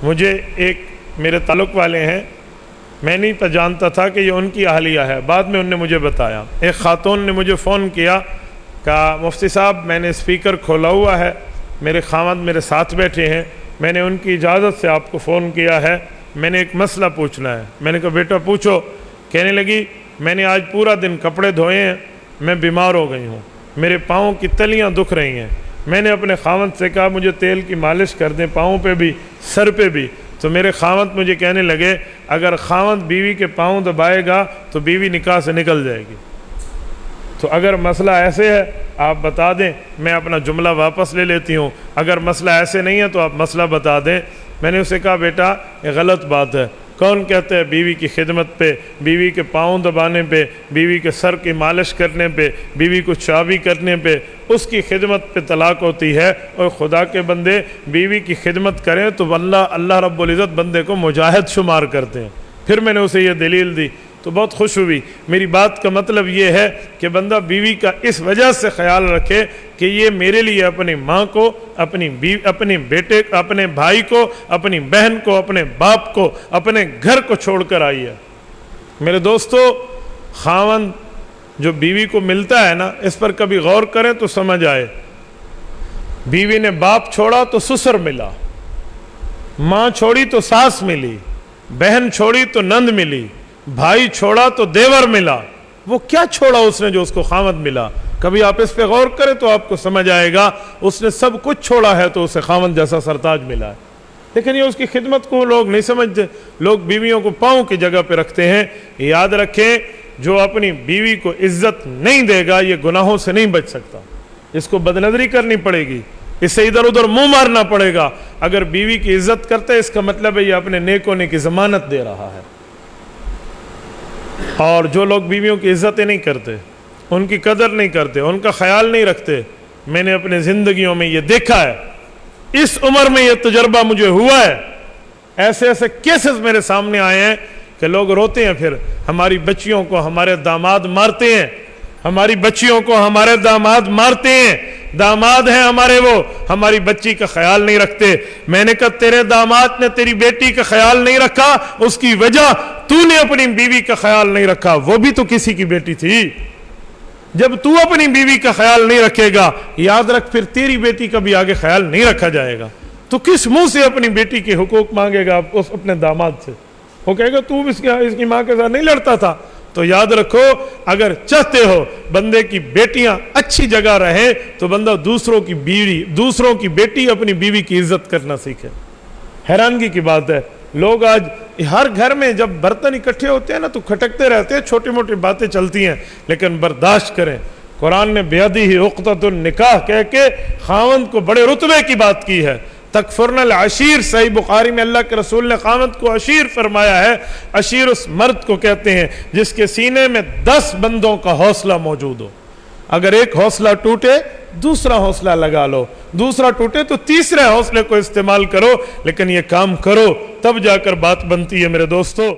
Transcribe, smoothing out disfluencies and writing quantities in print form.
مجھے ایک میرے تعلق والے ہیں، میں نہیں جانتا تھا کہ یہ ان کی اہلیہ ہے، بعد میں انہوں نے مجھے بتایا۔ ایک خاتون نے مجھے فون کیا، کہا مفتی صاحب میں نے اسپیکر کھولا ہوا ہے، میرے خاوند میرے ساتھ بیٹھے ہیں، میں نے ان کی اجازت سے آپ کو فون کیا ہے، میں نے ایک مسئلہ پوچھنا ہے۔ میں نے کہا بیٹا پوچھو۔ کہنے لگی میں نے آج پورا دن کپڑے دھوئے ہیں، میں بیمار ہو گئی ہوں، میرے پاؤں کی تلیاں دکھ رہی ہیں، میں نے اپنے خاوند سے کہا مجھے تیل کی مالش کر دیں پاؤں پہ بھی سر پہ بھی، تو میرے خاوند مجھے کہنے لگے اگر خاوند بیوی کے پاؤں دبائے گا تو بیوی نکاح سے نکل جائے گی۔ تو اگر مسئلہ ایسے ہے آپ بتا دیں، میں اپنا جملہ واپس لے لیتی ہوں، اگر مسئلہ ایسے نہیں ہے تو آپ مسئلہ بتا دیں۔ میں نے اسے کہا بیٹا یہ غلط بات ہے، کون کہتا ہے بیوی کی خدمت پہ، بیوی کے پاؤں دبانے پہ، بیوی کے سر کی مالش کرنے پہ، بیوی کو چابی کرنے پہ اس کی خدمت پہ طلاق ہوتی ہے؟ اور خدا کے بندے بیوی کی خدمت کریں تو اللہ رب العزت بندے کو مجاہد شمار کرتے ہیں۔ پھر میں نے اسے یہ دلیل دی تو بہت خوش ہوئی۔ میری بات کا مطلب یہ ہے کہ بندہ بیوی کا اس وجہ سے خیال رکھے کہ یہ میرے لیے اپنی ماں کو، اپنے بیٹے، اپنے بھائی کو، اپنی بہن کو، اپنے باپ کو، اپنے گھر کو چھوڑ کر آئی ہے۔ میرے دوستو، خاوند جو بیوی کو ملتا ہے نا، اس پر کبھی غور کریں تو سمجھ آئے۔ بیوی نے باپ چھوڑا تو سسر ملا، ماں چھوڑی تو ساس ملی، بہن چھوڑی تو نند ملی، بھائی چھوڑا تو دیور ملا۔ وہ کیا چھوڑا اس نے جو اس کو خاوند ملا؟ کبھی آپ اس پہ غور کریں تو آپ کو سمجھ آئے گا اس نے سب کچھ چھوڑا ہے تو اسے خاوند جیسا سرتاج ملا ہے۔ لیکن یہ اس کی خدمت کو لوگ نہیں سمجھتے، لوگ بیویوں کو پاؤں کی جگہ پہ رکھتے ہیں۔ یاد رکھیں جو اپنی بیوی کو عزت نہیں دے گا یہ گناہوں سے نہیں بچ سکتا، اس کو بدنظری کرنی پڑے گی، اس سے ادھر ادھر منہ مارنا پڑے گا۔ اگر بیوی کی عزت کرتے اس کا مطلب ہے یہ اپنے نیک ہونے کی ضمانت دے رہا ہے۔ اور جو لوگ بیویوں کی عزتیں نہیں کرتے، ان کی قدر نہیں کرتے، ان کا خیال نہیں رکھتے، میں نے اپنے زندگیوں میں یہ دیکھا ہے، اس عمر میں یہ تجربہ مجھے ہوا ہے، ایسے ایسے کیسز میرے سامنے آئے ہیں کہ لوگ روتے ہیں پھر ہماری بچیوں کو ہمارے داماد مارتے ہیں، ہماری بچیوں کو ہمارے داماد مارتے ہیں، داماد ہیں ہمارے وہ ہماری بچی کا خیال نہیں رکھتے۔ میں نے کہا تیرے داماد نے تیری بیٹی کا خیال نہیں رکھا، اس کی وجہ تو نے اپنی بیوی کا خیال نہیں رکھا، وہ بھی تو کسی کی بیٹی تھی۔ جب تو اپنی بیوی کا خیال نہیں رکھے گا یاد رکھ پھر تیری بیٹی کا بھی آگے خیال نہیں رکھا جائے گا۔ تو کس منہ سے اپنی بیٹی کے حقوق مانگے گا اپنے داماد سے؟ وہ کہے گا تو اس کی ماں کے ساتھ نہیں لڑتا تھا۔ تو یاد رکھو اگر چاہتے ہو بندے کی بیٹیاں اچھی جگہ رہیں تو بندہ دوسروں کی بیٹی اپنی بیوی کی عزت کرنا سیکھے۔ حیرانگی کی بات ہے لوگ آج ہر گھر میں جب برتن اکٹھے ہوتے ہیں نا تو کھٹکتے رہتے ہیں، چھوٹی موٹی باتیں چلتی ہیں، لیکن برداشت کریں۔ قرآن نے بیعدہ عقدۃ النکاح کہہ کے خاوند کو بڑے رتبے کی بات کی ہے۔ تکفرن العشیر، صحیح بخاری میں اللہ کے رسول نے خاوند کو عشیر فرمایا ہے۔ عشیر اس مرد کو کہتے ہیں جس کے سینے میں 10 بندوں کا حوصلہ موجود ہو۔ اگر ایک حوصلہ ٹوٹے دوسرا حوصلہ لگا لو، دوسرا ٹوٹے تو تیسرے حوصلے کو استعمال کرو، لیکن یہ کام کرو تب جا کر بات بنتی ہے میرے دوستو۔